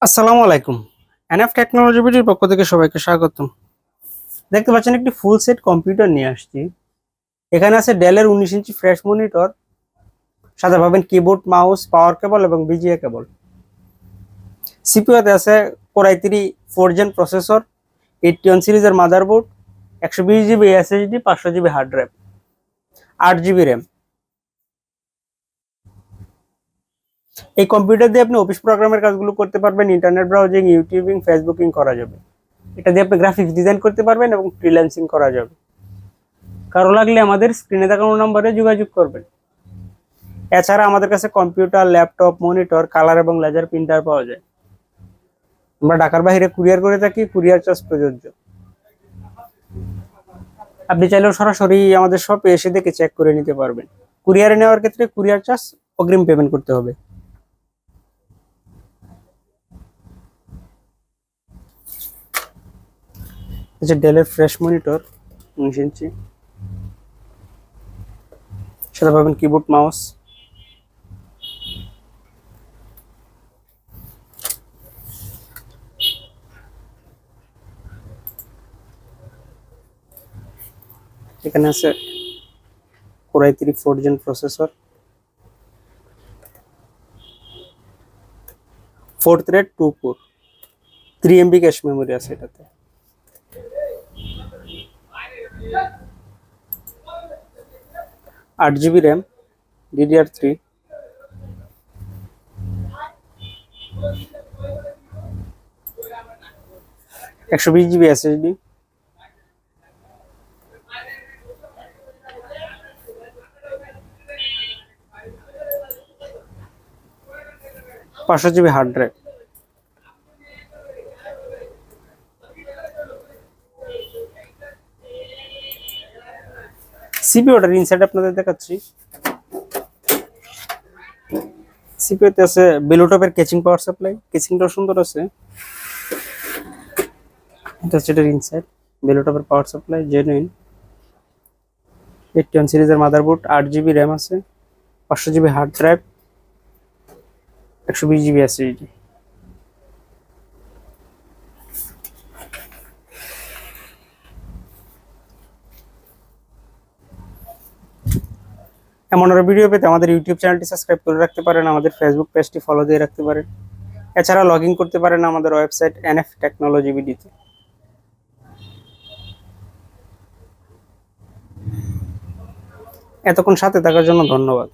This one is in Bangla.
আসসালামু আলাইকুম। এনএফ টেকনোলজি বিডির পক্ষ থেকে সবাইকে স্বাগতম। দেখতে পাচ্ছেন একটি ফুল সেট কম্পিউটার নিয়ে আসছি। এখানে আছে ডেলের 19 ইঞ্চি ফ্রেশ মনিটর, সাথে পাবেন কিবোর্ড, মাউস, পাওয়ার কেবল এবং বিজিএ কেবল। সিপিইউতে আছে কোর i3 4 জেন প্রসেসর, 81 সিরিজের motherboard, 120 GB SSD, 500 GB hard drive, 8 GB RAM. এই কম্পিউটার দিয়ে আপনি অফিস প্রোগ্রামের কাজগুলো করতে পারবেন, ইন্টারনেট ব্রাউজিং, ইউটিউবিং, ফেসবুকিং করা যাবে। এটা দিয়ে আপনি গ্রাফিক্স ডিজাইন করতে পারবেন এবং ফ্রিল্যান্সিং করা যাবে। কারো লাগলে আমাদের স্ক্রিনে দেখানো নম্বরে যোগাযোগ করবেন। এছাড়া আমাদের কাছে কম্পিউটার, ল্যাপটপ, মনিটর, কালার এবং লেজার প্রিন্টার পাওয়া যায়। আমরা ঢাকার বাইরে কুরিয়ার করে থাকি, কুরিয়ার চার্জ প্রযোজ্য। আপনি চাইলেও সরাসরি আমাদের শপে এসে দেখে চেক করে নিতে পারবেন। কুরিয়ারে নেওয়ার ক্ষেত্রে কুরিয়ার চার্জ অগ্রিম পেমেন্ট করতে হবে। এই যে ডেলের ফ্রেশ মনিটর 19 ইঞ্চি, সাথে পাবেন কিবোর্ড, মাউস। এখানে আছে core i3 4 gen processor, 4 thread 2 core, 3 MB cache memory আছে এটাতে। 8 GB RAM, DDR3, 120 GB SSD, 500 GB hard drive. সিপিইউটার ইনসাইড আপনাদের দেখাচ্ছি। সিপিইউতে আছে বেলুটপের কেচিং পাওয়ার সাপ্লাই, কেচিংটাও সুন্দর আছে। এটা হচ্ছে এটার ইনসাইড, বেলুটপের পাওয়ার সাপ্লাই জেনুইন। 81 সিরিজের মাদারবোর্ড, 8 জিবি র্যাম আছে, 500 GB hard drive, 120 GB SSD. এমন আরো ভিডিও পেতে আমাদের ইউটিউব চ্যানেলটি সাবস্ক্রাইব করে রাখতে পারেন, আমাদের ফেসবুক পেজটি ফলো দিয়ে রাখতে পারেন। এছাড়া লগ ইন করতে পারেন আমাদের ওয়েবসাইট এনএফ টেকনোলজি বিডিতে। এতক্ষণ সাথে থাকার জন্য ধন্যবাদ।